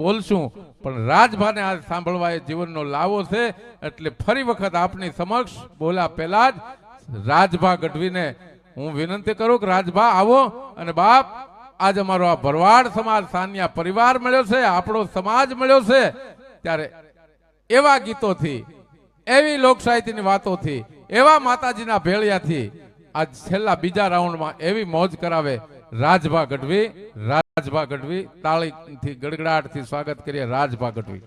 બોલશું પણ રાજભાને આજ સાંભળવા એ જીવનનો લાવો છે એટલે ફરી વખત આપની સમક્ષ બોલા પહેલા જ રાજભા ગઢવીને હું વિનંતી કરું કે રાજભા આવો અને બાપ આજ અમારો આ ભરવાડ સમાજ સાનિયા પરિવાર મળ્યો છે, આપણો સમાજ મળ્યો છે, ત્યારે એવા ગીતોથી, એવી લોક સાહિત્યની વાતોથી, એવા માતાજીના ભેળિયાથી આજ છેલ્લા બીજા રાઉન્ડમાં એવી મોજ કરાવે રાજભા ગઢવી. રાજભા ગઢવી તાળીથી ગડગડાટથી સ્વાગત કરીએ રાજભા ગઢવી.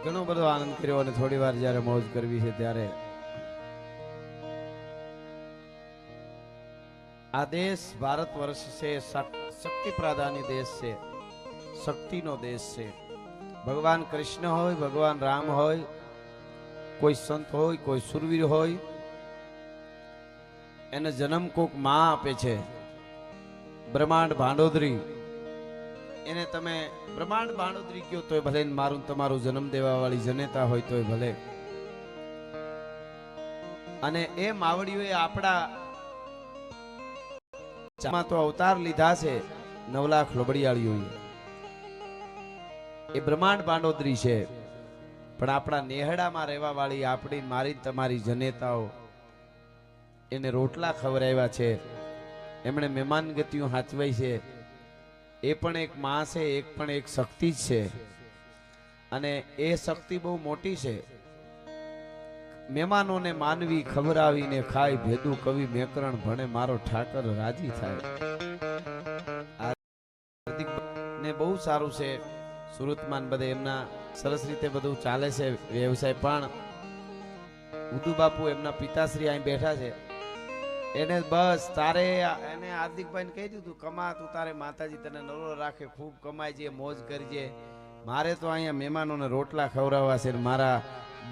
ઘણો બધો આનંદ કર્યો અને થોડી વાર જ્યારે મોજ કરવી છે ત્યારે આ દેશ ભારત વર્ષ છે, શક્તિ પ્રધાની દેશ છે, શક્તિનો દેશ છે. ભગવાન કૃષ્ણ હોય, ભગવાન રામ હોય, કોઈ સંત હોય, કોઈ સુરવીર હોય, એને જન્મ કોક માં આપે છે. બ્રહ્માંડ ભાંડોદરી, એને તમે બ્રહ્માંડ ભાંડોદરી કયો તોય ભલે, મારું તમારું જન્મ દેવા વાળી જનેતા હોય તોય ભલે. અને એ માવડીઓએ આપણા તો અવતાર લીધા છે 9 લાખ લોબડિયાળીઓએ. એ બ્રહ્માંડ ભાંડોદરી છે, પણ આપણા નેહડામાં રહેવા વાળી આપણી મારી તમારી જનેતાઓ એને રોટલા ખવડાવ્યા છે, એમણે મહેમાન ગતિઓ હાચવાઈ છે. એ પણ એક માં છે, એક પણ એક શક્તિ જ છે. અને એ શક્તિ બહુ મોટી છે. મહેમાનોને માનવી ખવડાવીને ખાય, ભેદું કવિ મેકરણ ભણે, મારો ઠાકર રાજી થાય. ને બહુ સારું છે. સુરતમાં બધે એમના સરસ રીતે બધું ચાલે છે વ્યવસાય. પણ ઉદુ બાપુ એમના પિતાશ્રી અહીં બેઠા છે, એને બસ તારે એને હાર્દિકભાઈ કહી દીધું, કમા તું તારે માતાજી તને નવરો રાખે, ખૂબ કમાઈજે, મોજ કરજે. મારે તો અહીંયા મહેમાનોને રોટલા ખવડાવવા છે, મારા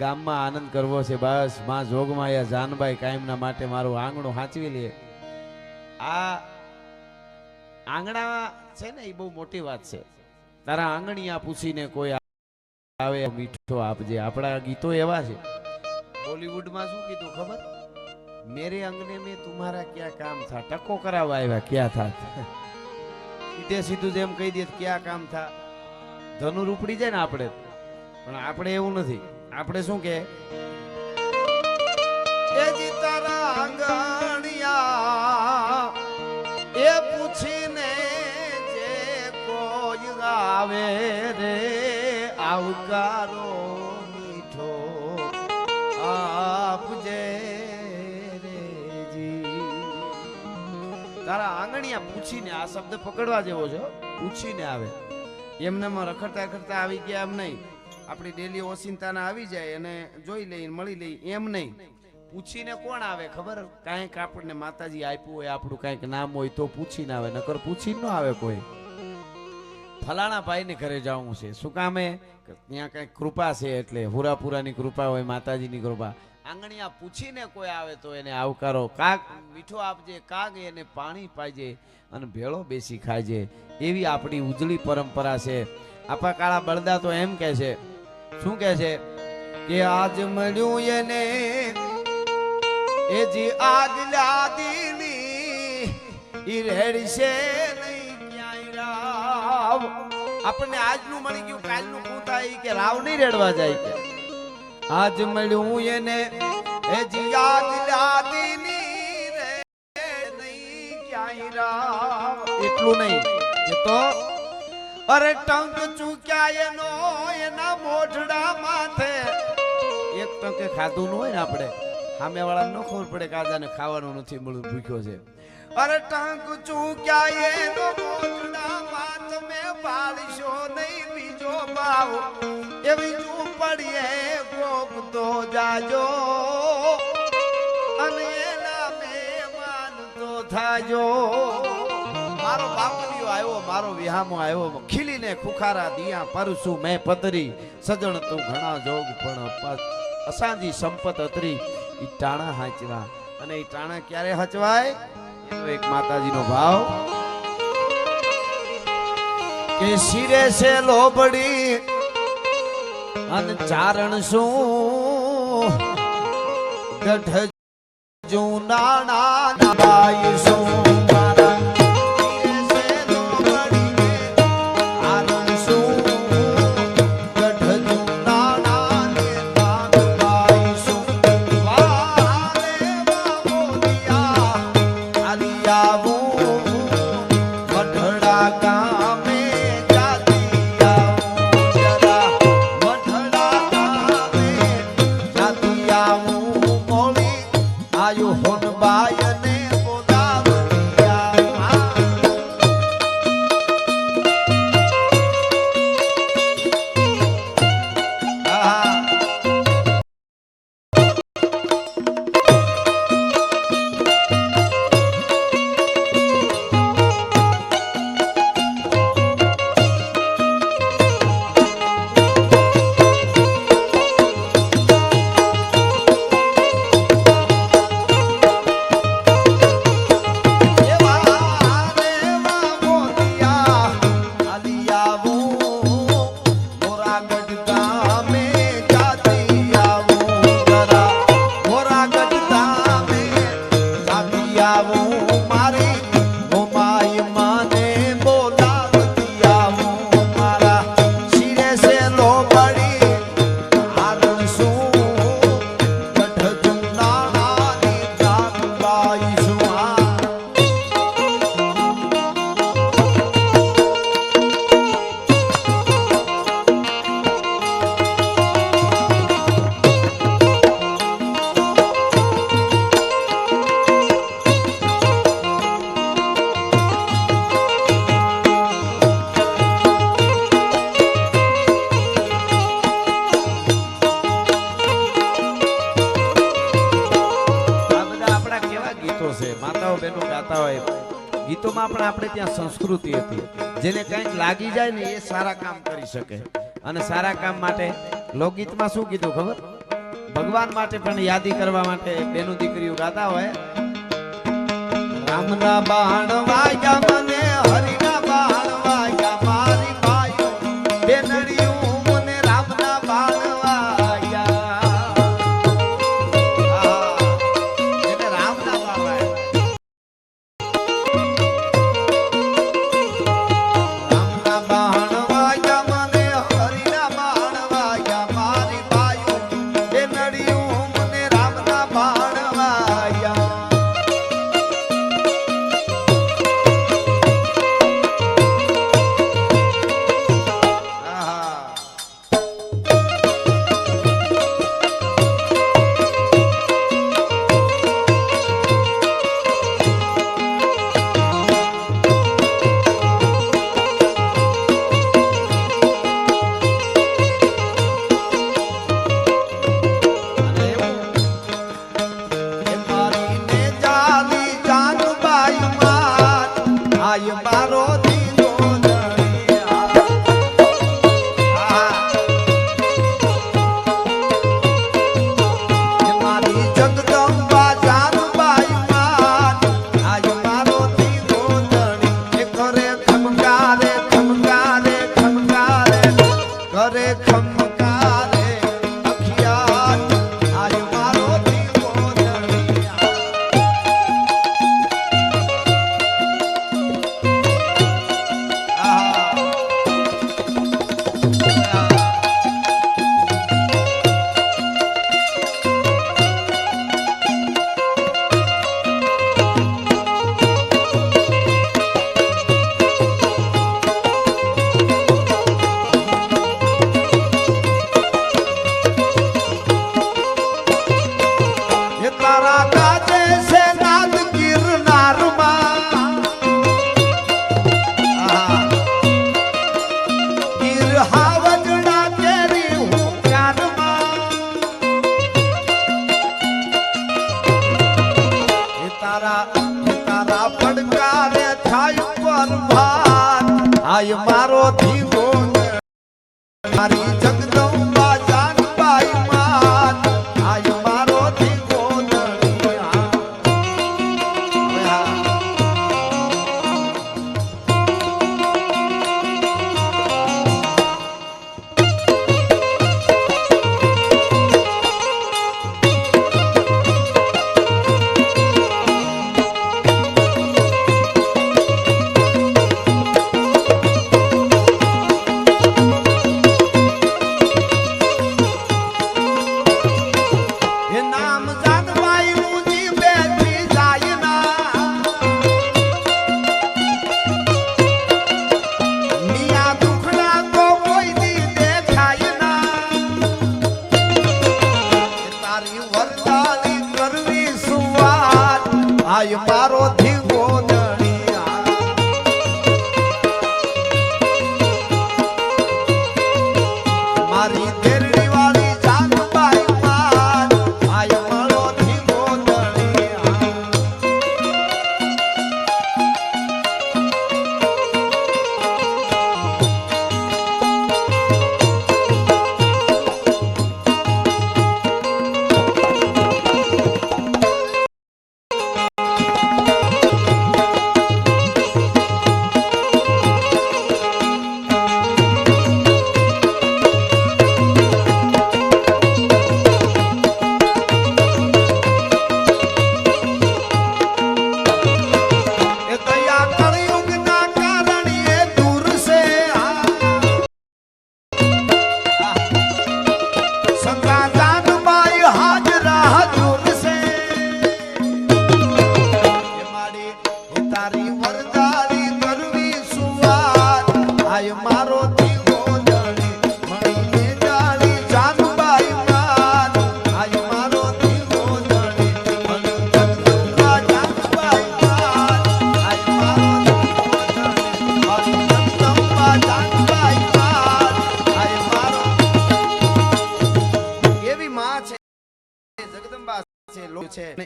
ગામમાં આનંદ કરવો છે. બસ માં જોગમાયા જાનભાઈ કાયમના માટે મારું આંગણું હાંચવી લે. આ આંગણા છે ને એ બહુ મોટી વાત છે. તારા આંગણિયા પૂછીને કોઈ આવે મીઠો આપજે. આપણા ગીતો એવા છે. બોલીવુડમાં શું કીધું ખબર? मेरे अंगने में तुम्हारा क्या काम था, टको करावा આવ્યા क्या था. સીધે સીધું જેમ કહી દે क्या काम था, ધનુર ઉપડી જાય ને આપણે. પણ આપણે એવું નથી. આપણે શું કે એ જી તારા આંગણિયા એ પૂછીને જે કોઈ આવે રે આવકારો મીઠો આપજે. તારા આંગણિયા પૂછીને, આ શબ્દ પકડવા જેવો છે, પૂછીને આવે. એમને રખડતા રખડતા આવી ગયા એમ નહીં. આપણી ડેલી ઓસિંતાના આવી જાય અને જોઈ લઈ મળી લઈ એમ નહીં. પૂછીને કોણ આવે ખબર? કાંઈક આપણને માતાજી આપ્યું હોય, આપણું કાંઈક નામ હોય તો પૂછીને આવે, નકર પૂછીને ન આવે કોઈ. ફલાણા ભાઈને ઘરે જવું છે. શું કામે? ત્યાં કઈ કૃપા છે, એટલે હુરાપુરાની કૃપા હોય, માતાજીની કૃપા. આંગણિયા પૂછીને કોઈ આવે તો એને આવકારો. કાક મીઠો આપજે, કાક એને પાણી પાઈજે અને ભેળો બેસી ખાજે. એવી આપણી ઉજળી પરંપરા છે. આપા કાળા બળદા તો એમ કહે છે, શું કહે છે કે આજ મળ્યું એને એ જી આગલા દીની ઈ રેડશે નહીં ક્યાંય રાવ. આપણને આજનું મળી ગયું, કાલનું શું થાય કે રાવ નહીં રેડવા જાય કે આજ મળ્યું એને એ જી આગલા દીની રે નહીં ક્યાંય રાવ. એટલું નહીં કે તો અરે ટંક ચૂક્યા એનો એના મોઢડા માથે. એક ટંકે ખાધું ન હોય ને આપણે સામે વાળા ન ખબર પડે કે આજાને ખાવાનું નથી મળ્યું, ભૂખ્યો છે. અરે ટંક ચૂક્યા એનો મોઢડા માથ મે પાડશો નહીં બીજો ભાવ. એવી ઝૂંપડીએ ગોગતો જાજો અને એના મહેમાન તો થાજો. મારો બાપલિયો આવ્યો, મારો વિહામો આવ્યો, ખીલીને ખુખારા દિયા પરસું મેં પતરી. સજણ તું ઘણા જોગ પણ અસાંજી સંપત અતરી. ઈ ટાણા હાચવા. અને ઈ ટાણા ક્યારે હચવાય? એનો એક માતાજીનો ભાવ કે શિરે છે લોબડી અને ચારણ શું ગઢ જૂનાના નાય શું. ગીતોમાં પણ આપણે ત્યાં સંસ્કૃતિ હતી. જેને કંઈક લાગી જાય ને એ સારા કામ કરી શકે. અને સારા કામ માટે લોકગીતમાં શું કીધું ખબર? ભગવાન માટે પણ યાદી કરવા માટે બેનું દીકરીઓ ગાતા હોય, રામના બાણ વાગ્યા મને હરિના બાણ વાગ્યા મારી ભાઈઓ બેનડીઓ મને રામના બાણ આય મારો ધીવો મારી જગદંબા જાનબાઈ માત આય મારો ધીવો આય મારો ધીવો મારી તેરડી વાળી જાનબાઈ માત આય મારો ધીવો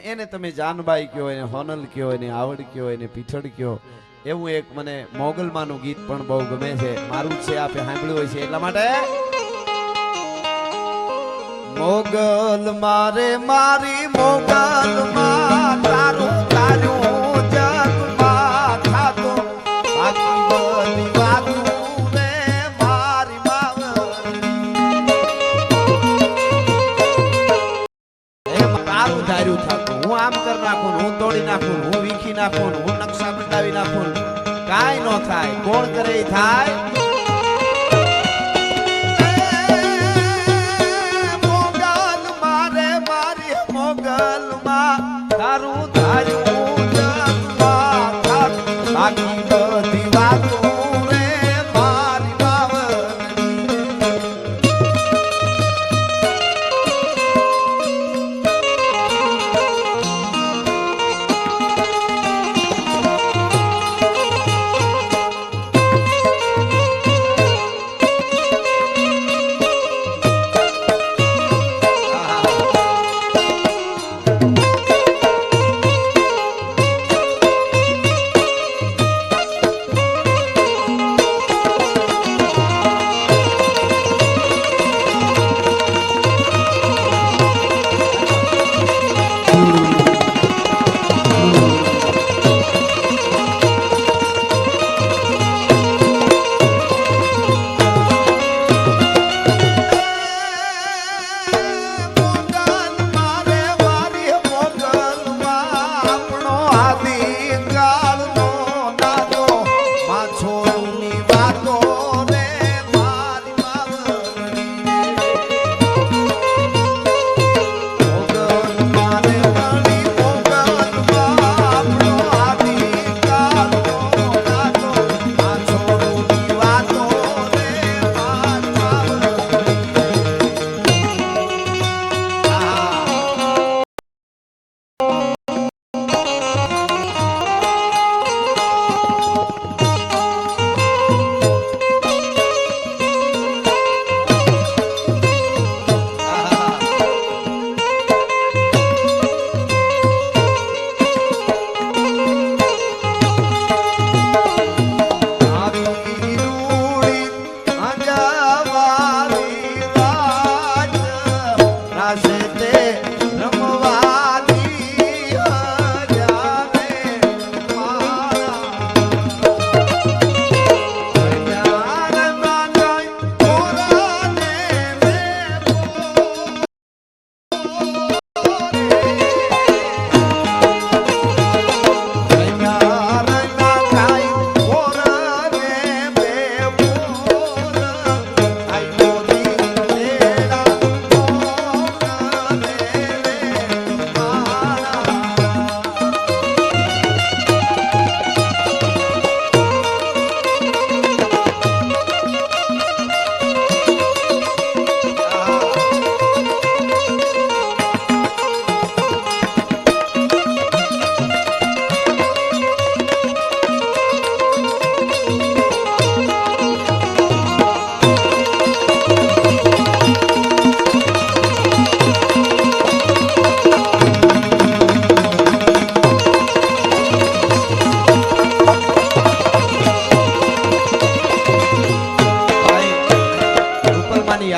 એને તમે જાનબાઈ કયો એને હોનલ કયો એને આવડ કયો એને પીઠડ કયો એવું એક મને મોગલમાનું ગીત પણ બહુ ગમે છે મારું છે આપે સાંભળ્યું હોય છે એટલા માટે મોગલ મારે મારી મોગલ માં તારું તારું જગમાં ખાતું બાકી બધી વાતું રે મારી મારું ધાર્યું થાતું હું આમ કરી નાખું હું તોડી નાખું હું વીખી નાખું હું નકશા બતાવી નાખું કાંઈ ન થાય કોણ કરે ઈ થાય મોગલ મારે મારી મોગલ માં તારું ધાર્યું જગમાં ખાતું બાકી બધી વાતો રે મારી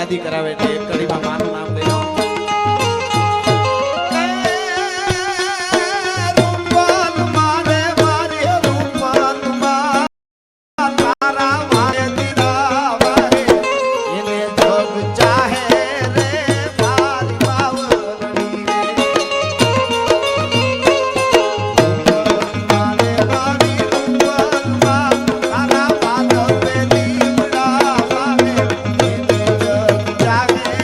યાદી કરાવે એટલે એક કડીમાં માનું નામ લઈ લો. જાગે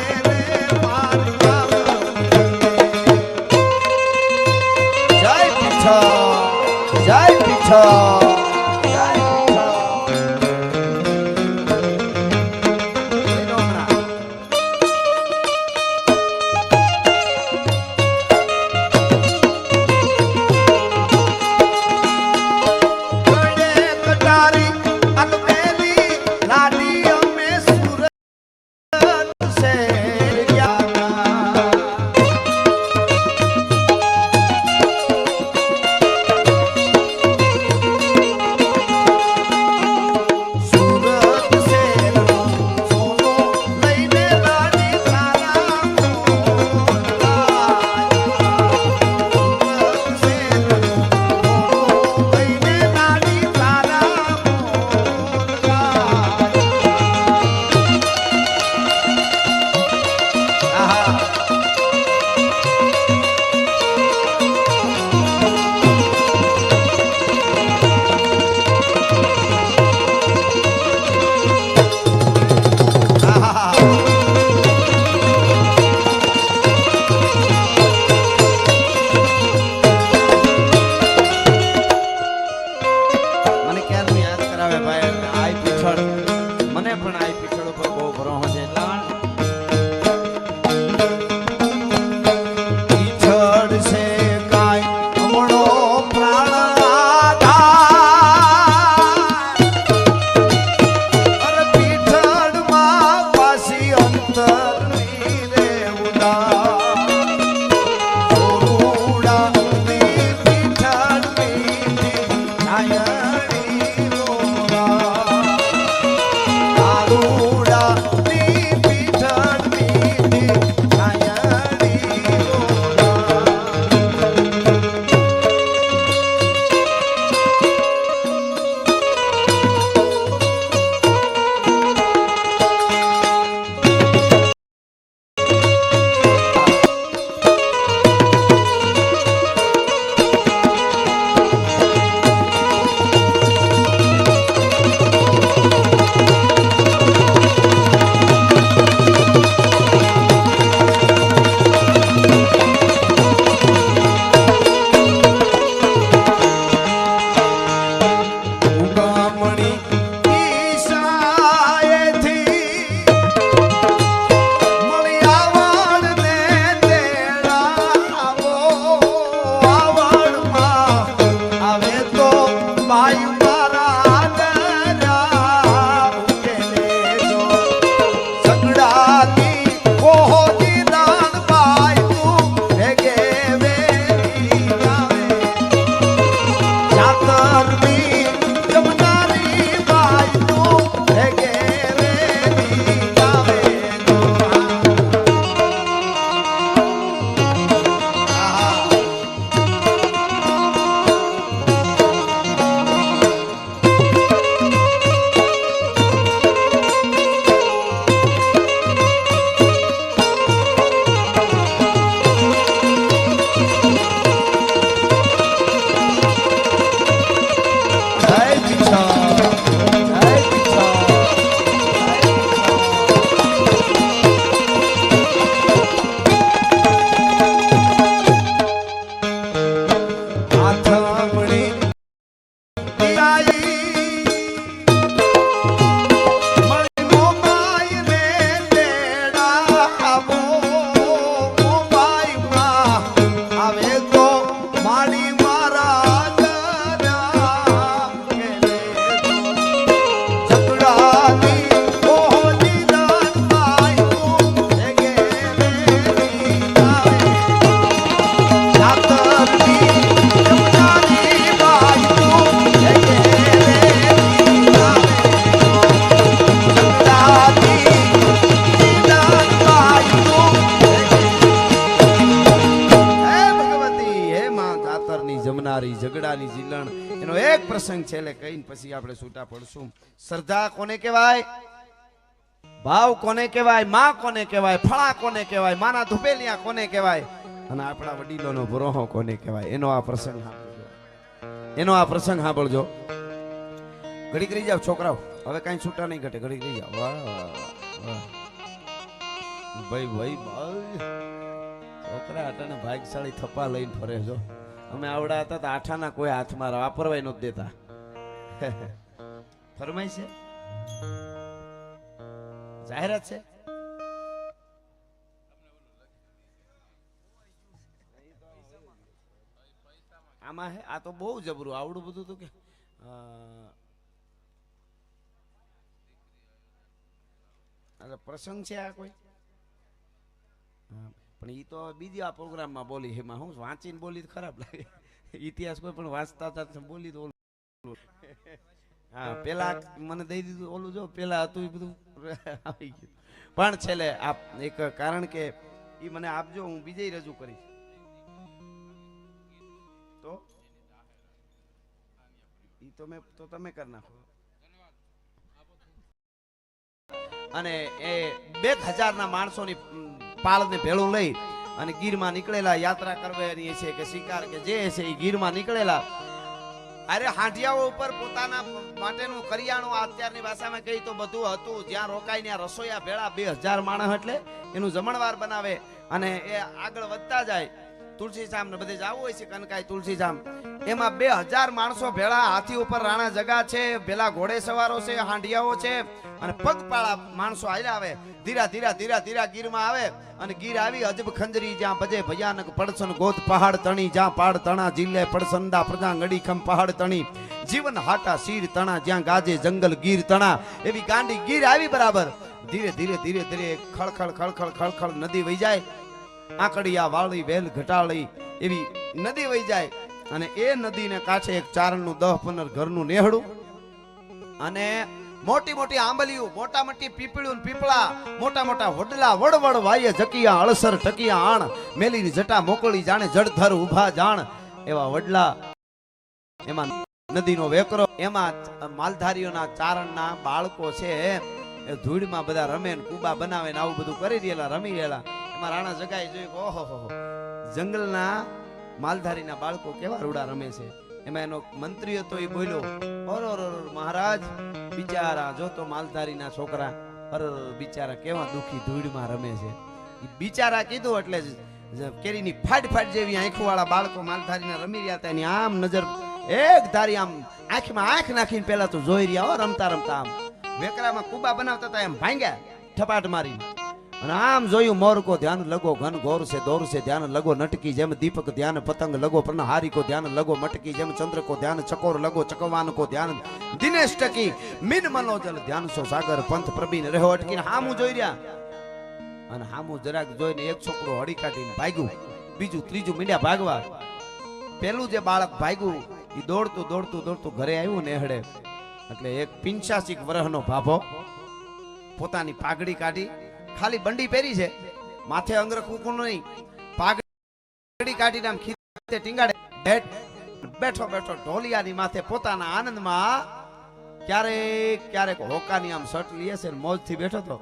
પ્રસંગ છેલ્લે કહીને પછી આપણે છૂટા પડશું. શ્રદ્ધા કોને કહેવાય, ભાવ કોને કહેવાય, માં કોને કહેવાય, ફળા કોને કહેવાય, માના ધુપેલિયા કોને કહેવાય, અને આપણા વડીલોનો ભરોહો કોને કહેવાય. એનો આ પ્રસંગ સાંભળજો, એનો આ પ્રસંગ સાંભળજો. ઘડીક રહી જાવ છોકરાઓ, હવે કઈ છૂટા નહીં ઘટે. ઘડીક રહી જાવ. વાહ વાહ વાહ ભાઈ ભાઈ ભાઈ, છોકરા આટાને ભાગશાળી થપ્પા લઈને ફરે જો. અમે આવડા હતા તો આઠાના કોઈ હાથમાં વાપરવાય નહોતા દેતા. ફરમાય છે, જાહેરાત છે. આમાં હે, આ તો બહુ જબરું આવડું બધું તો કે પ્રસંગ છે આ કોઈ. પણ ઈ તો બીજી આ પ્રોગ્રામમાં બોલી, એમાં હું વાંચીને બોલી તો ખરાબ લાગે. ઇતિહાસ કોઈ પણ વાંચતા હતા બોલી તો હા પેલા મને દઈ દીધું ઓલું, જો પેલા હતું એ બધું આવી ગયું. પણ છેલ્લે આપ એક કારણ કે ઈ મને આપજો, હું બીજે રજૂ કરીશ. તો ઈ તો મેં તો તમે કરી નાખો. અને એ 2000 ના માણસોની પાળને ભેળું લઈ અને ગીરમાં નીકળેલા, યાત્રા કરવાની છે કે શિકાર કે જે છે એ ગીરમાં નીકળેલા. અરે હાંડિયાઓ ઉપર પોતાના માટેનું કરિયાણું અત્યારની ભાષામાં કહી તો બધું હતું. જ્યાં રોકાય ત્યાં રસોઈયા ભેળા 2000 માણસ એટલે એનું જમણવાર બનાવે અને એ આગળ વધતા જાય. તુલસીધામ ને બધે જવું હોય છે, કનકાઈ તુલસીધામ, એમાં 2000 માણસો ભેળા. હાથી ઉપર રાણા જગા છે, પેલા ઘોડે સવારો છે, હાંડિયાઓ છે અને પગપાળા માણસો આવ્યા આવે. ધીરા ધીરા ધીરા ધીરા ગીરમાં આવે અને ગીર આવી અજબ ખંજરી જ્યાં બજે ભયાનક પડસન ગોત પહાડ તણી, જ્યાં પાડ તણા જિલ્લે પડસંદા પ્રજા ગડીખમ પહાડ તણી, જીવન હાટા શીર તણા, જ્યાં ગાજે જંગલ ગીર તણા. એવી ગાંડી ગીર આવી બરાબર. ધીરે ધીરે ધીરે ધીરે ખળખળ ખળખળ ખળખળ નદી વહી જાય. આંકડિયા વાળી વેલ ઘટાળી એવી નદી વહી જાય અને એ નદીને કાંઠે એક ચારણનું 10-15 ઘરનું નેહડું અને મોટી મોટી આંબલીઓ, મોટા મોટી પીપળું પીપળા, મોટા મોટા વડલા વડવડ વાય જકિયા અળસર ટકિયા આણ, મેલીની જટા મોકળી જાણે જળધર ઉભા જાણ. એવા વડલા, એમાં નદીનો વેકરો, એમાં માલધારીઓના ચારણના બાળકો છે એ ધૂળમાં બધા રમે ને કુબા બનાવે ને આવું બધું કરી રહેલા, રમી રહેલા. એમાં રાણા જગાઈ જોયું, ઓહો જંગલના માલધારીના બાળકો કેવા રૂડા રમે છે. એમાં એનો મંત્રી હતો એ બોલ્યો, અરર મહારાજ, બિચારા જો તો માલધારીના છોકરા, અરર બિચારા કેવા દુખી ધૂળમાં રમે છે. એ બિચારા કીધું એટલે કેરીની ફાટ ફાટ જેવી આંખો વાળા બાળકો માલધારીના રમી રહ્યા હતા. એની આમ નજર એક ધારી આમ આંખમાં આંખ નાખીને પેલા તો જોઈ રહ્યા, રમતા રમતા આમ વેકરામાં કુબા બનાવતા હતા, એમ ભાંગ્યા ઠપાટ મારી. અને આમ જોયું, મોર કો ધ્યાન લગો ઘન ઘોર સે દોર સે ધ્યાન લગો નટકી, જેમ દીપક ધ્યાન પતંગ લગો પ્રણહારી કો ધ્યાન લગો મટકી, જેમ ચંદ્ર કો ધ્યાન ચકોર લગો ચકવાન કો ધ્યાન દિનેશ ટકી, મિન મનોજલ ધ્યાન સો સાગર પંથ પ્રબીન રહ્યો અટકીને હામું જોઈ રહ્યા. અને હામું જરાક જોઈને એક છોકરો હળી કાઢીને ભાગ્યું, બીજું ત્રીજું મીંડ્યા ભાગવા. પેલું જે બાળક ભાગ્યું એ દોડતું દોડતું દોડતું ઘરે આવ્યું નેહડે. એટલે એક 85 વર્ષનો ભાભો પોતાની પાઘડી કાઢી, ખાલી બંડી પહેરી છે, માથે અંગરખું નહીં, પાઘડી કાઢીને આમ ખીતે ટીંગાડે, બેઠો બેઠો ઢોલિયાની માથે પોતાના આનંદમાં ક્યારેક ક્યારેક હોકાની આમ શર્ટ લીએ છે, મોજથી બેઠો તો.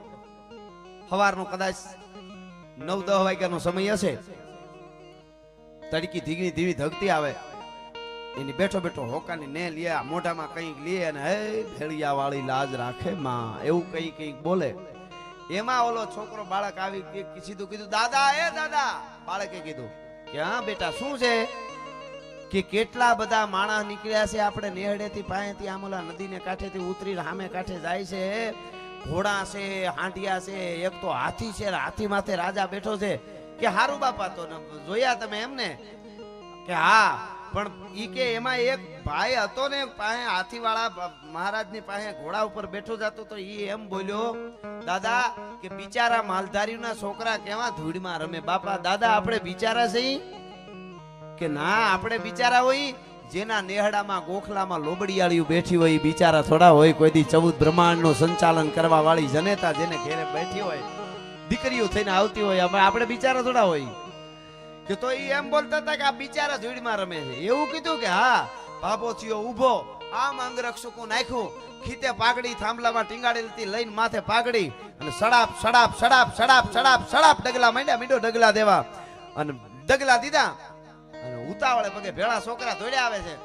સવારનો કદાચ 9-10 વાગ્યાનો સમય હશે, તડકી ધીમી ધીમી ધગતી આવે. એની બેઠો બેઠો હોકાની ને લે, મોઢામાં કંઈક લે અને હે ભેળિયા વાળી લાજ રાખે માં, એવું કંઈક બોલે. એમાં ઓલો છોકરો બાળક આવી સીધું કીધું, દાદા એ દાદા. બાળકે કીધું કે હા બેટા શું છે? કે કેટલા બધા માણસ નીકળ્યા છે આપણે નેહડેથી પાસેથી આમ ઓલા નદીને કાંઠેથી ઉતરી સામે કાંઠે જાય છે. ઘોડા છે, હાંડિયા છે, એક તો હાથી છે, હાથી માથે રાજા બેઠો છે. કે હારું બાપા, તો જોયા તમે એમને? કે હા, પણ ઈ કે એમાં એક ભાઈ હતો ને પાસે હાથી વાળા મહારાજની પાસે ઘોડા ઉપર બેઠો જતો, તો ઈ એમ બોલ્યો, દાદા કે બિચારા માલધારીના છોકરા કેવા ધૂળમાં રમે. બાપા દાદા આપણે બિચારા છીએ? કે ના, આપણે બિચારા હોય જેના નેહડામાં ગોખલામાં લોબડિયાળીઓ બેઠી હોય બિચારા થોડા હોય. કોઈ દી 14 બ્રહ્માંડનું સંચાલન કરવા વાળી જનેતા જેને ઘેરે બેઠી હોય, દીકરીઓ થઈને આવતી હોય, આપણે બિચારા થોડા હોય. કે તો ઈ એમ બોલતા હતા કે આ બિચારા ધૂળમાં રમે છે. એવું કીધું કે હા, બાબો થયો ઊભો, આમ અંગરક્ષકો નાખ્યું, ખીતે પાઘડી થાંભલામાં ટીંગાડેલી લઈને માથે પાઘડી અને સડાપ સડાપ સડાપ સડાપ સડાપ સડાપ ડગલા માંડ્યા, મીંડો ડગલા દેવા અને ડગલા દીધા અને ઉતાવળે પગે ભેળા છોકરા દોડ્યા આવે છે.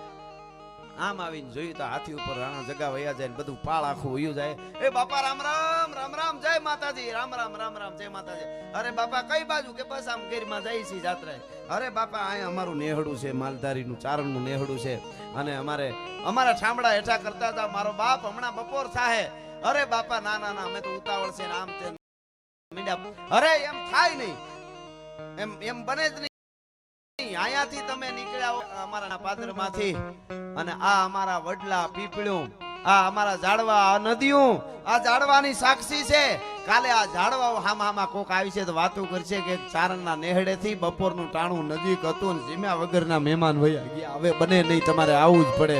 આમ આવીને જોયું તો હાથી ઉપર રાણા જગા વયા જાય ને બધું પાળ આખું વયું જાય. એ બાપા રામ રામ રામ રામ જય માતાજી, રામ રામ રામ રામ જય માતાજી. અરે બાપા કઈ બાજુ? કે બસ આમ ગીરમાં જઈ છી જાત્રાએ. અરે બાપા અહીંયા અમારું નેહડું છે, માલધારીનું ચારણનું નેહડું છે અને અમારા ઠામડા હેઠા કરતા હતા. મારો બાપ હમણાં બપોર થાહે. અરે બાપા ના ના ના અમે તો ઉતાવળ છે ને આમ તેમ મીંડા. અરે એમ થાય નહીં, એમ બને જ નહીં. અહીંયાથી તમે નીકળ્યા અમારા પાદરમાંથી અને આ અમારા વડલા પીપળું, આ અમારા ઝાડવા, આ નદીઓ, આ ઝાડવાની સાક્ષી છે. કાલે આ ઝાડવાઓ હામાં કોક આવી છે તો વાતો કરશે કે ચારણના નેહડેથી બપોરનું ટાણું નજીક હતું ને જીમ્યા વગરના મહેમાન વયા ગયા. હવે બને નહીં, તમારે આવવું જ પડે.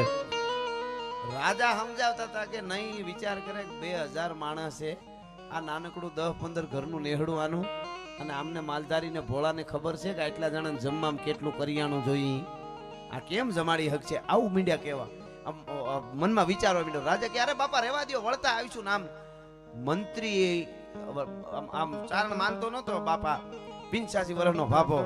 રાજા સમજાવતા હતા કે નહીં, વિચાર કરે 2000 માણસ છે, આ નાનકડું 10-15 ઘરનું નેહડું આનું, અને આમને માલધારીને ભોળાને ખબર છે કે આટલા જણાને જમવામાં કેટલું કરિયાણું જોઈએ, આ કેમ જમાડી હક છે? આવું મીંડ્યા કેવા મનમાં વિચારવા મીંડ્યો. રાજા કે અરે બાપા રહેવા દો, વળતા આવીશું. નામ મંત્રી આમ ચારણ માનતો નતો બાપા, 85 વર્ષનો ભાભો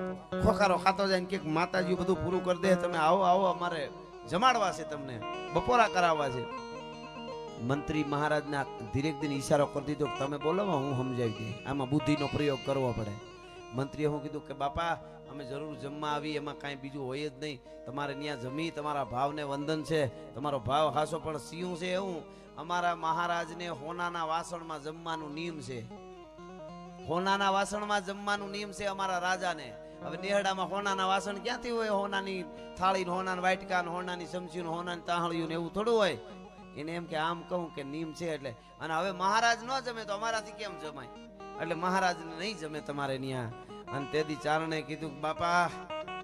ખોખારો ખાતો જાય કે માતાજી બધું પૂરું કરી દે, તમે આવો આવો, અમારે જમાડવા છે, તમને બપોરા કરાવવા છે. મંત્રી મહારાજના ધીરેક દિન ઈશારો કરી દીધો કે તમે બોલો હું સમજાવી દે, આમાં બુદ્ધિનો પ્રયોગ કરવો પડે. મંત્રીએ હું કીધું કે બાપા અમે જરૂર જમવા આવી, એમાં કાંઈ બીજું હોય જ નહીં, તમારે ત્યાં જમી, તમારા ભાવને વંદન છે, તમારો ભાવ હાસો પણ સિંહ છે. એવું અમારા મહારાજને હોનાના વાસણમાં જમવાનું નિયમ છે, હોનાના વાસણમાં જમવાનું નિયમ છે અમારા રાજાને. હવે નેહડામાં હોનાના વાસણ ક્યાંથી હોય? હોનાની થાળી, હોનાના વાટકા, હોનાની ચમચી, હોનાની તાહળીઓ ને એવું થોડું હોય. એને એમ કે આમ કહું કે નિયમ છે એટલે. અને હવે મહારાજ ન જમે તો અમારાથી કેમ જમાય? એટલે મહારાજને નહીં જમે તમારે ત્યાં. અને તેથી ચારણે કીધું બાપા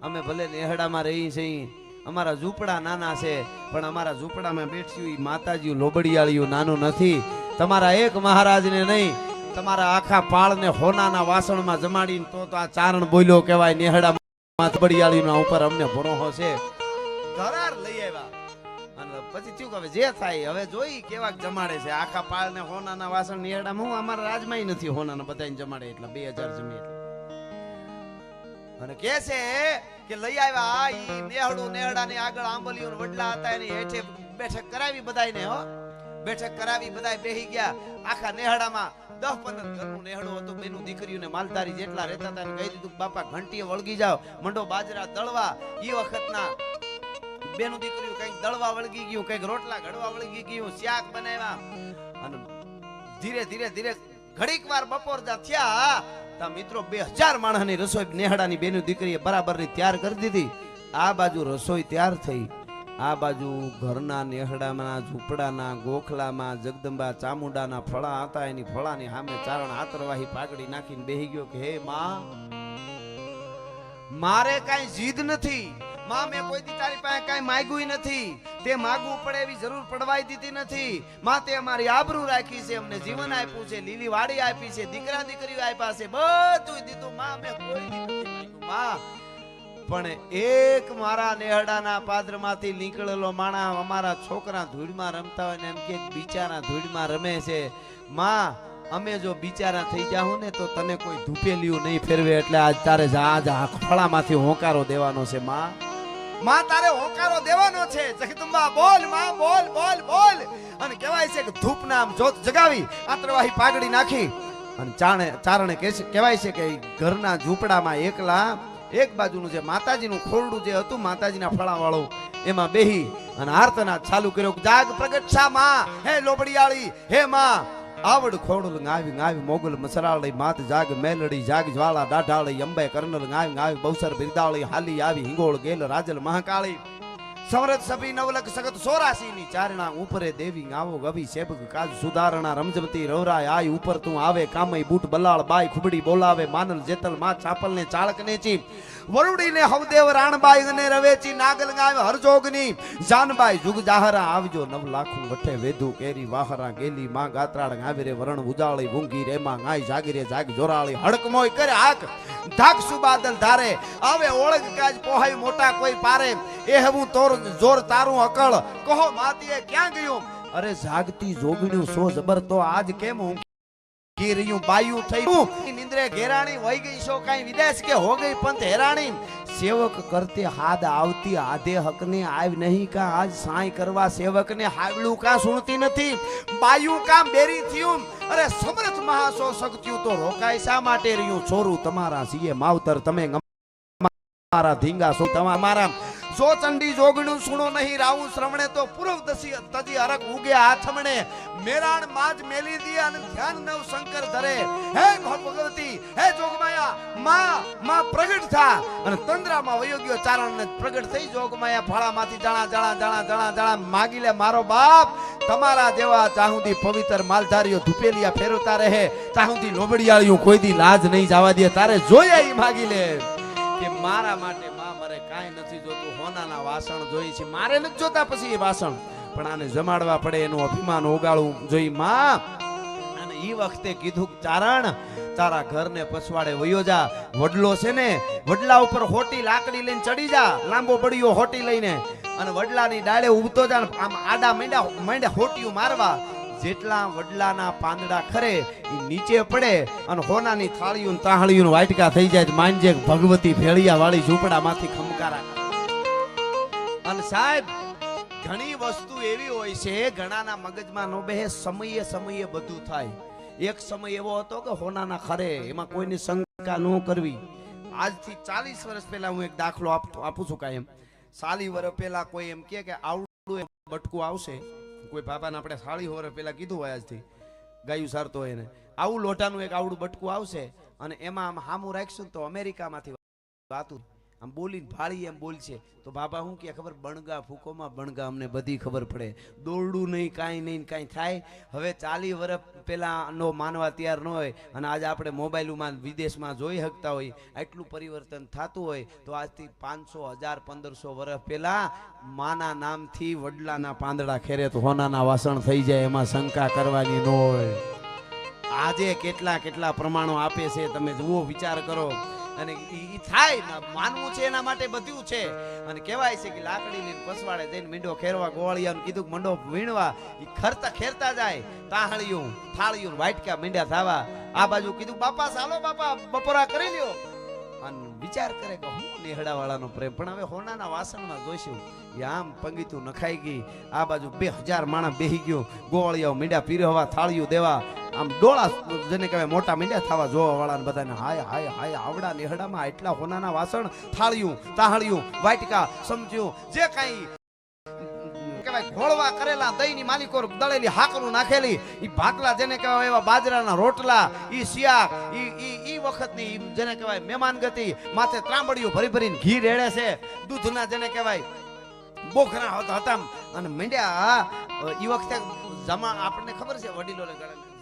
અમે ભલે નેહડામાં રહી છીએ, અમારા ઝૂંપડા નાના છે, પણ અમારા ઝૂંપડામાં બેઠ્યું માતાજી લોબડિયાળીયું નાનું નથી. તમારા એક મહારાજને નહીં, તમારા આખા પાળને હોનાના વાસણમાં જમાડીને તો આ ચારણ બોલ્યો કહેવાય. નેહડામાં લોબડિયાળીના ઉપર અમને ભરોસો છે. ધરાર લઈ આવ્યા અને પછી થયું કે હવે જે થાય હવે જોઈ કેવા જમાડે છે. આખા પાળને હોનાના વાસણ નેહડામાં, હું અમારા રાજમાં નથી હોનાના બધાને જમાડે, એટલા 2000 જમે એટલે. અને કે છે કે લઈ આવ્યા ઈ નેહડું, નેહડાની આગળ આંબલીઓ વડલા હતા, એની હેઠે બેઠક કરાવી બધાયને. હો બેઠક કરાવી, બધાય બેહી ગયા. આખા નેહડામાં 10-15 ઘરનું નેહડું હતું. બેનું દીકરીઓને માલધારી જેટલા રહેતા હતા કહી દીધું બાપા ઘંટીએ વળગી જાવ, મંડો બાજરા દળવા. ઈ વખતના બેનું દીકરીઓ કઈક દળવા વળગી ગયું, કઈક રોટલા ઘડવા વળગી ગયું, શાક બનાવ્યા. અને ધીરે ધીરે ધીરે ઘડીક વાર બપોર થયા તા મિત્રો 2000 માણસની રસોઈ નેહડાની બેનું દીકરીએ બરાબરની તૈયાર કરી દીધી. આ બાજુ રસોઈ તૈયાર થઈ, આ બાજુ ઘરના નેહડામાં, ઝૂંપડાના ગોખલામાં જગદંબા ચામુંડાના ફળા હતા. એની ફળાની સામે ચારણ આતરવાહી પાઘડી નાખીને બેહી ગયો કે હે માં, મારે કાંઈ જીદ નથી માં, મેં કોઈ દી તારી પાસે કાંઈ માંગ્યું નથી, તે માગવું પડે એવી જરૂર પડવાઈ દીધી નથી માં. તે અમારી આબરૂ રાખી છે, અમને જીવન આપ્યું છે, લીલી વાડી આપી છે, દીકરા દીકરીઓ આપ્યા છે, બધું દીધું માં, મેં કોઈ દી નથી માંગ્યું માં. પણ એક મારા નેહડાના પાદરમાંથી નીકળેલો માણા અમારા છોકરા ધૂળમાં રમતા હોય ને એમ કે બિચારા ધૂળમાં રમે છે માં, અમે જો બિચારા થઈ જાઉં ને તો તને કોઈ ધૂપેલિયું નહીં ફેરવે. એટલે આજ તારે ફળામાંથી હોંકારો દેવાનો છે માં, માં તારે હોંકારો દેવાનો છે. જગદંબા બોલ માં, બોલ બોલ બોલ. અને કહેવાય છે કે ધૂપના આમ જોત જગાવી આતરવાહી પાઘડી નાખી અને ચારણે કહેવાય છે કે ઘરના ઝૂંપડામાં એકલા એક બાજુનું જે માતાજીનું ખોરડું જે હતું માતાજીના ફળા વાળું, એમાં બેહી અને આર્તનાદ ચાલુ કર્યો. જાગ પ્રગટ છા માં, હે લોબડિયાળી, હે માં આવડ ખોડલ ગાવી ગાવી મોગલ મસરાળી માત જાગ મેલડી જાગ જ્વાળા દાઢાળી અંબે કર્નલ ગાવી ગાવી બૌસર બિરદાળી હાલી આવી હિંગોળ ગેલ રાજલ મહાકાળી સમરથ સભી નવલક સગત 84 ની ચારણા ઉપરે દેવી આવો ગવી સેબગ કાજ સુધારણા રમજમતી રવરાય આય ઉપર તું આવે કામઈ બૂટ બલાળ બાઈ ખુબડી બોલાવે માનલ જેતલ માં ચાપલ ને ચાળક ને ચી વરુડીને હવદેવ રાણબાઈ અને રવેચી નાગલ ગાય હરજોગની જાનબાઈ જુગ જાહરા આવજો નવ લાખું વઠે વેધુ કેરી વાહરા ગેલી માં ગાત્રાળ ગાવીરે વરણ ઉજાળી ભૂંગી રેમાં ગાય જાગીરે જાગ જોરાળી હડકમોય કરે હાક ધાક સુબાદલ ધારે આવે ઓળખ કાજ પોહાય મોટા કોઈ પારે એ હું તોર જોર તારું અકળ કહો માતીએ ક્યાં ગયું અરે જાગતી જોગણ્યું સો જબર તો આજ કેમ હું ગીર્યું બાયું થયું નિંદ્રે ઘેરાણી વહી ગઈ છો કાઈ વિદેશ કે હો ગઈ પંથ હેરાણી સેવક કરતે હાદ આવતી આધે હકને આવ નહીં કા આજ સાઈ કરવા સેવકને હાવલું કા સુણતી નથી બાયું કા બેરી થયું અરે સમર્થ મહાસો શક્તિયું તો રોકાય શા માટે રહ્યું છોરું તમારા સીએ માવતર તમે મારા ધીંગા સો તમારા જો ચંડી જોગણું સુણો નહીં રાવું શ્રવણે તો પૂર્વ દસી તજી અરક ઉગે આથમણે મેરાણ માજ મેલી દી અને ધ્યાન નવ શંકર ધરે હે ભગવતી હે જોગમાયા માં પ્રગટ થા અને તંદ્રામાં વયોગ્ય ચારણ ને પ્રગટ થઈ જોગમાયા ફાળામાંથી જાણા માગી લે મારો બાપ તમારા જેવા ચાહુદી પવિત્ર માલધારીઓ ધુપેલિયા ફેરવતા રહે ચાહુદી લોબડિયાળીઓ કોઈ દી લાજ નહીં જવા દે તારે જોયા ઈ માગી લે કે મારા માટે માં મારે કાઈ નથી જોતું હોનાના વાસણ જોઈ છે મારે નથી જોતા પછી એ વાસણ પણ આને જમાડવા પડે એનું અભિમાન ઓગાળવું જોઈ માં અને ઈ વખતે કીધું ચારણ તારા ઘરને પછવાડે વયો જા વડલો છે ને વડલા ઉપર હોટી લાકડી લઈને ચડી જા લાંબો પડ્યો હોટી લઈને અને વડલાની ડાળે ઉભતો જા આમ આડા માંડ્યા હોટીયું મારવા જેટલા વડલાના પાંદડા ખરે ઈ નીચે પડે અને હોનાની થાળીઓ ને તાહળીઓ વાટકા થઈ જાય માનજે ભગવતી ફેળિયા વાળી ઝૂંપડામાંથી ખમકારા અને સાહેબ ઘણી વસ્તુ એવી હોય છે ઘણાના મગજમાં નો બેહે સમયે બધું થાય એક સમય એવો હતો કે હોનાના ખરે એમાં કોઈની શંકા ન કરવી આજથી 40 વર્ષ પહેલા હું એક દાખલો આપું છું કાયમ 40 વર્ષ પહેલા કોઈ એમ કે આવડું બટકું આવશે કોઈ બાબાને આપણે 40 વર્ષ પહેલા કીધું હોય આજથી ગાયું સારતો હોય ને આવું લોટાનું એક આવડું બટકું આવશે અને એમાં આમ હામું રાખશું તો અમેરિકામાંથી વાતું આમ બોલીને ભાળી એમ બોલશે તો બાબા હું કે ખબર બણગા ફૂકોમાં બણગા અમને બધી ખબર પડે દોરડું નહીં કાંઈ નહીં કાંઈ થાય હવે 40 વર્ષ પહેલા નો માનવા તૈયાર ન હોય અને આજે આપણે મોબાઈલમાં વિદેશમાં જોઈ શકતા હોય આટલું પરિવર્તન થતું હોય તો આજથી 500 1000 1500 વર્ષ પહેલા માના નામથી વડલાના પાંદડા ખેરે તો હોનાના વાસણ થઈ જાય એમાં શંકા કરવાની ન હોય આજે કેટલા પ્રમાણો આપે છે તમે જુઓ વિચાર કરો અને ઈ થાય માનવું છે એના માટે બધું છે અને કહેવાય છે કે લાકડી લઈને પસવાડે જઈને મીંડો ખેરવા ગોળિયાનું કીધું મંડો વીણવા ઈ ખેરતા જાય તાહળિયું થાળિયું વાટકા મીંડ્યા થાવા આ બાજુ કીધું બાપા ચાલો બાપા બપોરા કરી લ્યો અને વિચાર કરે કે હું નેહડા વાળાનો પ્રેમ પણ હવે હોનાના વાસણમાં જોઈશું આમ પંગીતું નખાઈ ગઈ આ બાજુ 2000 માણસ બેહી ગયો ગોળિયાઓ મીંડા પીરવા થાળિયું દેવા આમ ડોળા જેને કહેવાય મોટા મીંડા થવા જોવા વાળા બધાને હાય આવડા નેહડામાં એટલા હોનાના વાસણ થાળિયું તાહળિયું વાટકા સમજ્યું જે કાંઈ કહેવાય ઘોળવા કરેલા દહીંની માલિકો દળેલી હાકરું નાખેલી ઈ ભાકલા જેને કહેવાય એવા બાજરાના રોટલા ઈ શિયાક ઈ વખતની જેને કહેવાય મહેમાન ગતિ માથે ત્રાંબડીઓ ભરીને ઘી રેડે છે દૂધના જેને કહેવાય બોખરા હતા અને મીંડ્યા ઈ વખતે આપણને ખબર છે વડીલો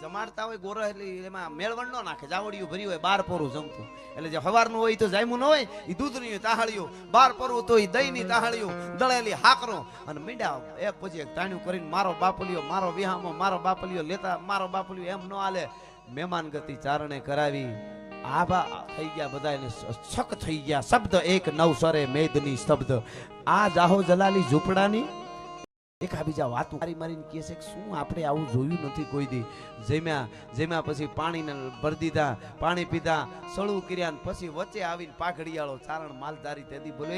જમાડતા હોય ગોરો એટલે એમાં મેળવણ ન નાખે જાવડિયું ભર્યું હોય 12 પોરું જમતું એટલે જે હવારનું હોય તો જાયમું ન હોય એ દૂધની તાહળિયું 12 પોરું તો એ દહીંની તાહળિયું દળેલી હાકરો અને મીંડા એક પછી એક તાણ્યું કરીને મારો બાપલિયો લેતા મારો બાપલિયો એમ ન હાલે મહેમાન ગતિ ચારણે કરાવી આભા થઈ ગયા બધાને છક થઈ ગયા શબ્દ એક નવસરે મેદની શબ્દ આ જાહો જલાલી ઝૂંપડાની એકાબીજા વાતો મારીને કહે છે કે શું આપણે આવું જોયું નથી કોઈ દી જેમ્યા પછી પાણીને ભરી દીધા પાણી પીધા સળું કર્યા ને પછી વચ્ચે આવીને પાઘડિયાળો ચારણ માલધારી તેદી બોલે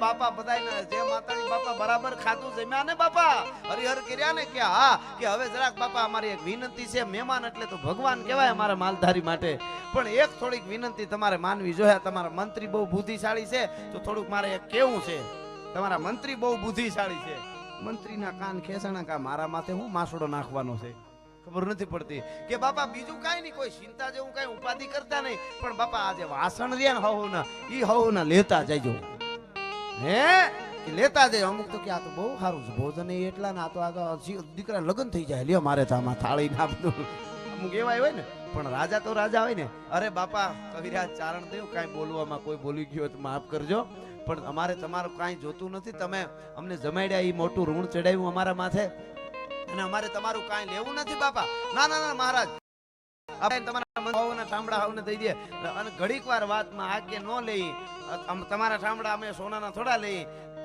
બાપા બધાને જે માતાજી બાપા બરાબર ખાધું જમ્યા ને બાપા હરિહર કર્યા ને કે હા કે હવે જરાક બાપા અમારી એક વિનંતી છે મહેમાન એટલે તો ભગવાન કહેવાય અમારા માલધારી માટે પણ એક થોડીક વિનંતી તમારે માનવી જોઈએ તમારા મંત્રી બહુ બુદ્ધિશાળી છે તો થોડુંક મારે એક કેવું છે તમારા મંત્રી બહુ બુદ્ધિશાળી છે મંત્રીના કાન ખેસણા કા મારા માથે હું માસડો નાખવાનો છે ખબર નથી પડતી કે બાપા બીજું કાઈ નહીં કોઈ ચિંતા જેવું કાઈ ઉપાધિ કરતા નહીં પણ બાપા આજે વાસણ રહ્યા ને હવના ઈ હવના લેતા જજો હે કે લેતા જજો અમુક તો કે આ તો બહુ સારું છે ભોજન એટલા ને આ તો દીકરા લગ્ન થઈ જાય લ્યો મારે તો આમાં થાળી ના બધું અમુક એવા હોય ને પણ રાજા તો રાજા હોય ને. અરે બાપા કવિરાજ ચારણ દેવ, કાંઈ બોલવામાં કોઈ બોલી ગયો હોય તો માફ કરજો, પણ અમારે તમારું કાંઈ જોતું નથી. તમે અમને જમાડ્યા, એ મોટું ઋણ ચડાવ્યું અમારા માથે, અને અમારે તમારું કાંઈ લેવું નથી બાપા. ના ના ના મહારાજ, આપણે તમારા મંદોના ઠામડા આવને દઈ દે, અને ઘડીક વાર વાતમાં આગે ન લઈ. તમારા ઠામડા અમે સોનાના થોડા લઈ,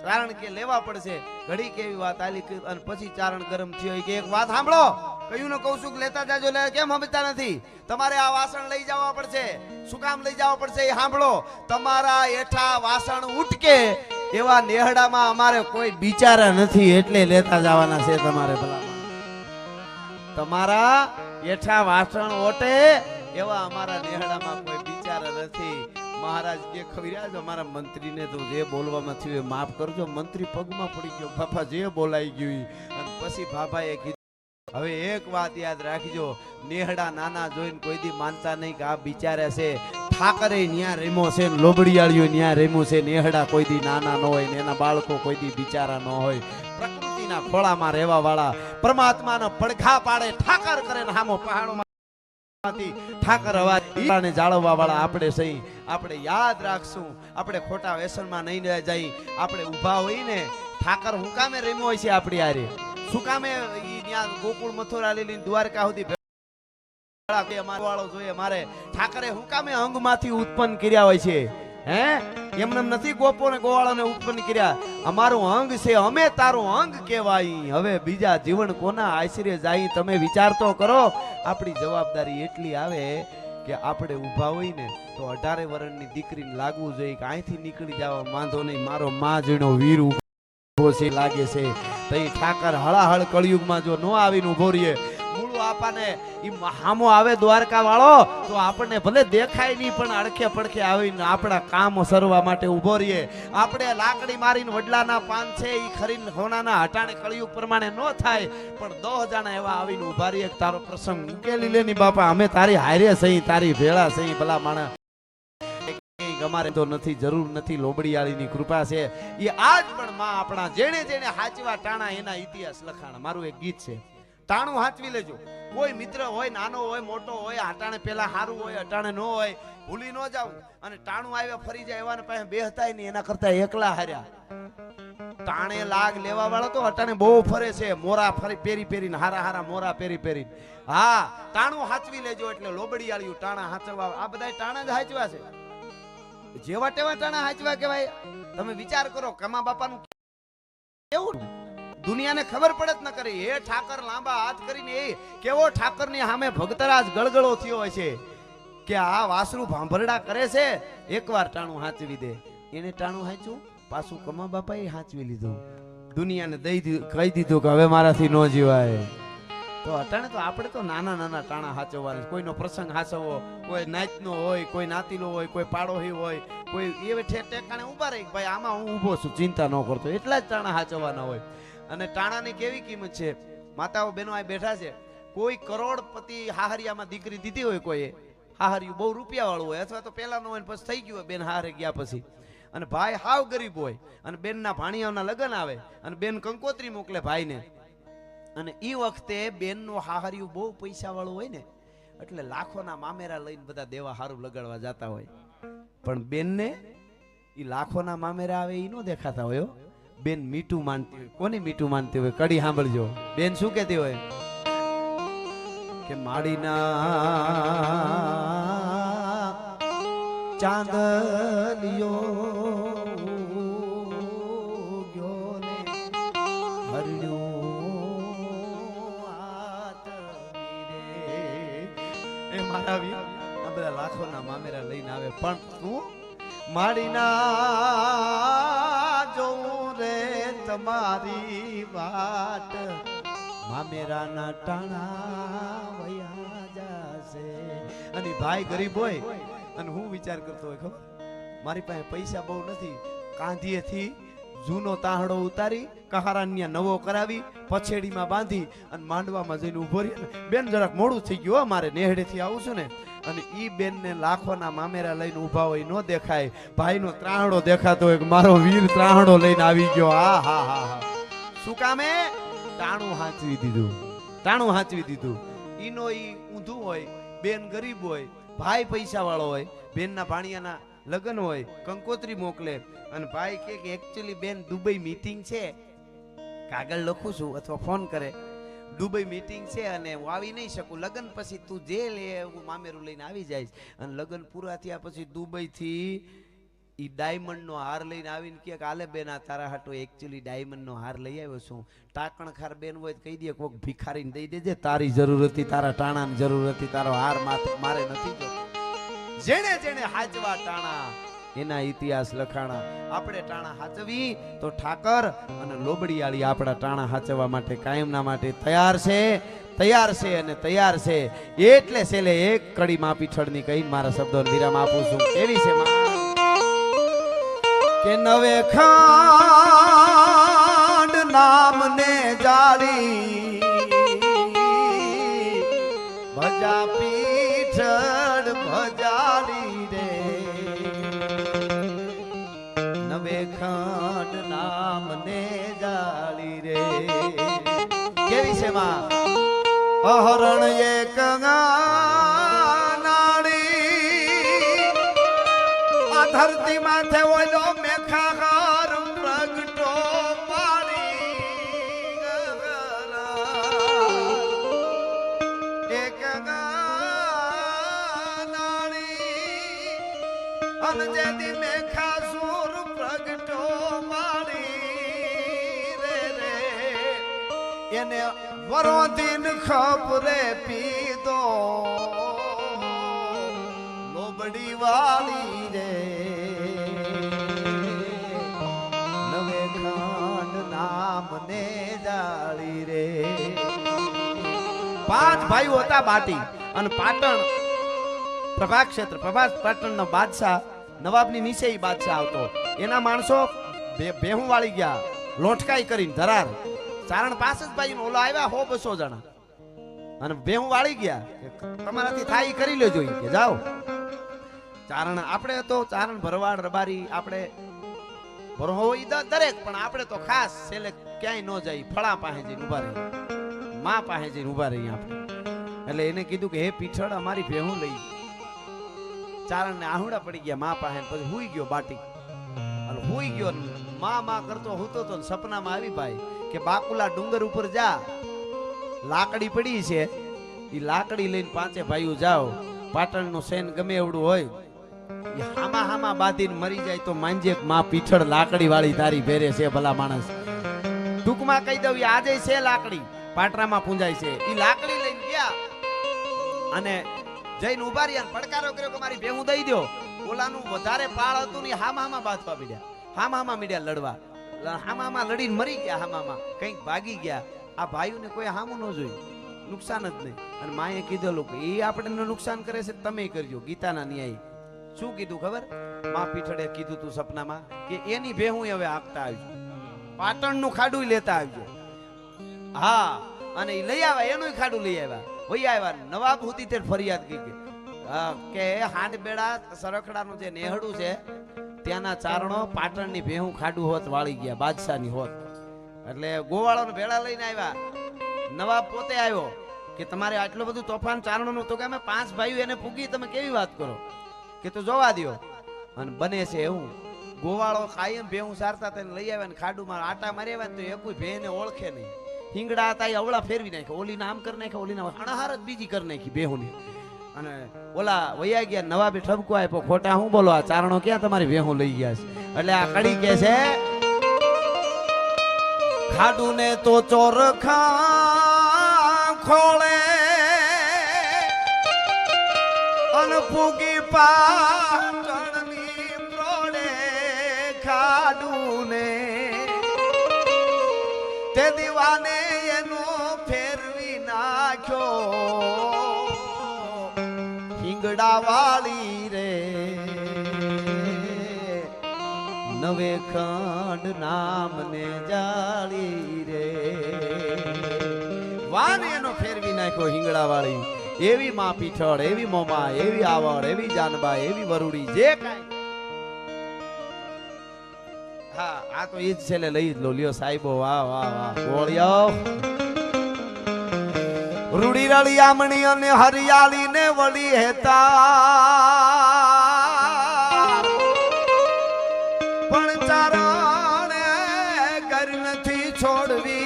કારણ કે લેવા પડશે. ઘડી કેવી વાત આલી, અને પછી ચારણ ગરમ થયો કે એક વાત સાંભળો, કયું ને કહું છું કે લેતા જાજો. લે કેમ સમજતા નથી? તમારે આ વાસણ લઈ જવા પડશે. શું કામ લઈ જવા પડશે એ સાંભળો. તમારા એઠા વાસણ ઉટકે એવા નેહડામાં અમારે કોઈ બિચારા નથી, એટલે લેતા જવાના છે તમારે. ભલામાં તમારા એઠા વાસણ ઓટે એવા અમારા નેહડામાં કોઈ બિચારા નથી. મહારાજ કે ખવિરાજ, અમારા મંત્રીને તો જે બોલવામાં થયું એ માફ કરજો. મંત્રી પગમાં પડી ગયો, બાપા જે બોલાઈ ગયું. અને પછી બાબાએ કીધું, હવે એક વાત યાદ રાખજો, નેહડા નાના જોઈને કોઈ દી માનતા નહીં કે આ બિચારા છે. ઠાકરે ન્યા રેમો છે, લોબડિયાળીઓ ન્યા રેમો છે. નેહડા કોઈ દી નાના ન હોય, ને એના બાળકો કોઈ દી બિચારા ન હોય. પ્રકૃતિના ખોળામાં રહેવા વાળા, પરમાત્માનો પડઘા પાડે, ઠાકર કરે ને હામો પહાડોમાં ઠાકર અવાજ ઈરાને જાળવવા વાળા આપણે સહી. આપણે યાદ રાખશું, આપણે ખોટા વ્યસનમાં નહીં જઈ. આપણે ઊભા હોઈને ઠાકર હું કામે રેમો હોય છે આપણી હારે? શું કામે ઈ ત્યાં ગોકુળ મથુરા લઈને દ્વારકા સુધી વાળો જોઈએ મારે? ઠાકરે હું કામે અંગમાંથી ઉત્પન્ન કર્યા હોય છે? હે, એમને નથી ગોપો ને ગોવાળાને ઉત્પન્ન કર્યા? અમારું અંગ છે, અમે તારું અંગ કહેવાય. હવે બીજા જીવન કોના આશ્રય જાય? તમે વિચાર તો કરો. આપણી જવાબદારી એટલી આવે કે આપણે ઊભા હોય ને તો 18 વર્ષની દીકરીને લાગવું જોઈએ કે અહીંથી નીકળી જવા માંધો નહીં, મારો મા જીણો વીર ઉભો છે લાગે છે. તઈ ઠાકર હળાહળ કળિયુગમાં જો નો આવીને ઉભો રહીએ, મૂળું આપાને ઈ હામો આવે દ્વારકા વાળો, તો આપણને ભલે દેખાય નહીં પણ અડખે પડખે આવીને આપણા કામ સરવા માટે ઉભો રહીએ. આપણે લાકડી મારીને વડલાના પાન છે ઈ ખરીને હોનાના હટાણે કળિયુગ પ્રમાણે ન થાય, પણ 10 જણા એવા આવીને ઉભા રહીએ કે તારો પ્રસંગ ઉકેલી લેની બાપા, અમે તારી હારે સહી, તારી ભેળા સહી. ભલા માણસ અમારે તો નથી, જરૂર નથી. લોબડીયાળીની કૃપા છે. એ આજ પણ માં આપણા જેણે જેણે હાચવા ટાણા એના ઇતિહાસ લખાણ. મારું એક ગીત છે, ટાણું હાચવી લેજો. કોઈ મિત્ર હોય, નાનો હોય મોટો હોય, અટાણે પેલા સારું હોય, અટાણે ન હોય, ભૂલી ન જાવ. અને ટાણું આવે ફરી જાય એવાને પાસે બેહતાય નહીં, એના કરતા એકલા હાર્યા. ટાણે લાગ લેવા વાળો તો અટાણે બહુ ફરે છે, મોરા ફરી પેરી પેરીને, હારા હારા મોરા પેરી પેરીને. હા, ટાણું હાચવી લેજો. એટલે લોબડીયાળિયું ટાણા હાચવા, આ બધા ટાણા જ હાચવા છે. જેવા તેવા ટાણા હાચવા કહેવાય. તમે વિચાર કરો, કમા બાપાનું કેવું દુનિયાને ખબર પડે જ ન કરી. એ ઠાકર લાંબા હાથ કરીને એ કેવો ઠાકરની સામે ભક્તરાજ ગળગળો થયો હોય છે કે આ વાસરું ભાંભરડા કરે છે, એકવાર ટાણું હાચવી દે. એને ટાણું હાચ્યું, પાછું કમા બાપાએ હાચવી લીધું. દુનિયાને કહી દીધું કે હવે મારાથી ન જીવાય. તો અટાણે તો આપણે તો નાના નાના ટાણા હાચવવાના. કોઈનો પ્રસંગ હાચવવો, કોઈ નાચનો હોય, કોઈ નાતીલો હોય, કોઈ પાડોહી હોય, કોઈ એવે ઠેકાણે ઉભા રહી ભાઈ આમાં હું ઊભો છું, ચિંતા ન કરતો, એટલા જ ટાણા હાચવવાના હોય. અને ટાણાની કેવી કિંમત છે? માતાઓ બહેનો આ બેઠા છે, કોઈ કરોડપતિ હાહરિયામાં દીકરી દીધી હોય, કોઈ હાહરિયું બહુ રૂપિયા વાળું હોય, અથવા તો પેલા નો હોય પછી થઈ ગયું હોય બેન હારે ગયા પછી, અને ભાઈ હાવ ગરીબ હોય, અને બેનના ભાણિયાઓના લગ્ન આવે, અને બેન કંકોત્રી મોકલે ભાઈને. અને ઈ વખતે બેનનું હાહરિયું બહુ પૈસા વાળું હોય ને, એટલે લાખોના મામેરા લઈને બધા દેવા હારું લગાડવા જતા હોય. પણ બેનને ઈ લાખોના મામેરા આવે ઈ નો દેખાતા હોય. બેન મીઠું માનતી હોય. કોને મીઠું માનતી હોય? કડી સાંભળજો. બેન શું કહેતી હોય કે માડીના ચાંદલિયો ગયો ને હરણ્યો આતમી રે. એ મારા વીર આ બધા લાખોના મામેરા લઈને આવે, પણ તું માડીના જોઉં રે તમારી વાટ, મામેરાના ટાણા વયા જાશે. અને ભાઈ ગરીબ હોય, અને હું વિચાર કરતો હોય ખબર, મારી પાસે પૈસા બહુ નથી, કાંધીએથી જૂનો તાહડો ઉતારી કહારાન્યા નવો કરાવી પછેડીમાં બાંધી અને માંડવામાં જઈને ઉભો રહી. બેન જરાક મોડું થઈ ગયું, મારે નેહડેથી આવું છું ને. અને ઈ બેન ને લાખોના મામેરા લઈને ઉભા હોય, નો દેખાય. ભાઈનો ત્રાહડો દેખાતો હોય કે મારો વીર ત્રાહડો લઈને આવી ગયો. હા હા હા હા. શું કામે? ટાણું હાચવી દીધું, ટાણું હાચવી દીધું. ઈનો ઈ ઊંધું હોય, બેન ગરીબ હોય, ભાઈ પૈસા વાળો હોય, બેનના ભાણિયાના લગ્ન હોય, કંકોત્રી મોકલે અને ભાઈ કે એકચ્યુઅલી બેન દુબઈ મીટિંગ છે, કાગળ લખું છું અથવા ફોન કરે, દુબઈ મીટિંગ છે અને હું આવી નહીં શકું, લગ્ન પછી તું જે લે હું મામેરું લઈને આવી જઈશ. અને લગ્ન પૂરા થયા પછી દુબઈ થી ઈ ડાયમંડ નો હાર લઈને આવીને કે કાલે બેન આ તારા હાટો એકચ્યુઅલી ડાયમંડ નો હાર લઈ આવ્યો છું. ટાકણખાર બેન હોય કહી દે કોક ભિખારીને દઈ દેજે, તારી જરૂર હતી, તારા ટાણાની જરૂર હતી, તારો હાર મારે નથી જોતો. જેણે જેણે હાચવા ટાણા એના ઇતિહાસ લખાણા. આપણે ટાણા હાચવી તો ઠાકર અને લોબડીયાળી આપણા ટાણા હાચવવા માટે કાયમના માટે તૈયાર છે, તૈયાર છે અને તૈયાર છે. એટલે છેલ્લે એક કડી મા પીઠળની કહીને મારા શબ્દોને વિરામ આપું છું. કેવી છે માં કે નવે ખાંડ નામને જાળી ભજા પીઠળ ભજાડી રે, નવે ખાંડ નામને જાળી રે. કેવી છે માં અહરણ એક ધરતી માથે ઓલો મેખાહાર પ્રગટો પાડી એક નાળી અને જેથી મેખાસુર પ્રગટો પાડી રે રે એને વરોધીન ખબરે પીધો લોબડી વાળી રે, નવે ખાંડ નામને જાળી રે. 5 ભાઈઓ હતા બાટી અને પાટણ પ્રભા ક્ષેત્ર, પ્રભા પાટણનો બાદશાહ નવાબની નીચે ઈ બાદશાહ આવતો. એના માણસો બેહું વાળી ગયા, લોટકાઈ કરીને ધરાર ચારણ 5 જ ભાઈ ઓલો આવ્યા 100-200 જણા અને બેહું વાળી ગયા. તમારાથી થાય કરી લેજો કે જાઓ. ચારણ આપણે તો ચારણ ભરવાડ રબારી આપણે ભરો હોય દરેક, પણ આપણે તો ખાસ છેલ્લે ક્યાંય ન જાય, ફળા પાસે જઈને ઉભા રહી, માં પાસે જઈને ઉભા રહી આપણે. એટલે એને કીધું કે હે પીઠળ અમારી ભેહું લઈ. ચારણ ને આહુડા પડી ગયા માં પાસે, પછી હુઈ ગયો બાટી અને હુઈ ગયો માં કરતો હુતો તો સપનામાં આવી ભાઈ કે બાકુલા ડુંગર ઉપર જા, લાકડી પડી છે, ઈ લાકડી લઈને 5 ભાઈઓ જાઓ, પાટણનું સેન ગમે એવડું હોય હામા હામા બાંધીને મરી જાય તો માંજે માં પીઠળ લાકડી વાળી તારી ભેરે છે ભલા માણસ. ટૂંકમાં કહી દઉં આજે છે લાકડી પાટરામાં પૂંજાય છે. ઈ લાકડી લઈને ગયા અને જઈને ઉભા રહ્યા, પડકારો કર્યો કે મારી ભેહું દઈ દો. ઓલાનું વધારે પાળ હતું ને હામા બાંધવા મીડ્યા, હામા મીડ્યા લડવા, હામા લડીને મરી ગયા, હામા કંઈક ભાગી ગયા. આ ભાઈઓને કોઈ હામું ન જોયું, નુકસાન જ નહીં. અને માએ કીધેલું કે એ આપણને નુકસાન કરે છે તમે કરજો. ગીતાના ન્યાય શું કીધું ખબર? માં પીઠળે કીધું તું સપનામાં કે એની ભેહું હવે આપતા આવજો, પાટણનું ખાડું લેતા આવજો. હા, અને એ લઈ આવ્યા, એનું ખાડું લઈ આવ્યા, વહી આવ્યા. નવાબ હુતી તે ફરિયાદ કરી કે હાંડ બેડા સરખડાનું જે નેહડું છે ત્યાંના ચારણો પાટણની ભેહું ખાડું હોત વાળી ગયા, બાદશાહની હોત. એટલે ગોવાળોને ભેળા લઈને આવ્યા. નવાબ પોતે આવ્યો કે તમારે આટલું બધું તોફાન ચારણોનું, તો કે અમે 5 ભાઈઓ એને પૂગી, તમે કેવી વાત કરો? કે તો જોવા દો. અને બને છે એવું ગોવાળો કાયમ ભેહું સારતા તેને લઈ આવ્યા ને ખાડુમાં આટા મારી આવ્યા તો એક ભેને ઓળખે નહીં. હિંગડા હતા એ અવળા ફેરવી નાખ્યા, ઓલી નામ કરી નાખ્યા, ઓલી ના હણહાર જ બીજી કરી નાખી ભેહુની. અને ઓલા વૈયા ગયા, નવાબે ઠપકો આપ્યો, ખોટા હું બોલો, આ ચારણો ક્યાં તમારી ભેહું લઈ ગયા છે? એટલે આ કડી કે છે ખાડું ને તો ચોરખા ખોળે અનફૂગી પાટણની પ્રોડે ખાડું ને તે દીવાને એનો ફેરવી નાખ્યો હિંગડા વાળી રે, નવે ખંડ નામને જાળી રે. વાને એનો ફેરવી નાખ્યો હિંગડા વાળી. એવી માં પીઠળ, એવી મોમા, એવી આવડ, એવી જાનબા, એવી વરુડી, જે કાંઈ. હા, આ તો ઈ જ છેલ્લે લઈ જ લો. લ્યો સાહેબો, વાહ વાહ વાહ, ગોળિયો રૂડી રળિયામણી અને હરિયાળી ને વળી હેતા પણ ચારણે ઘર નથી છોડવી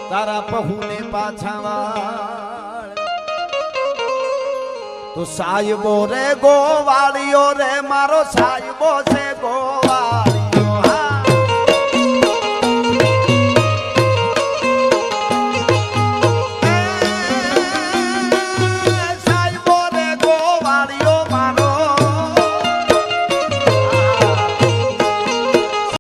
તારા પહુને પાછા વાળ તો સાહેબો રે ગોવાળિયો રે મારો સાહેબો છે ગોવાળ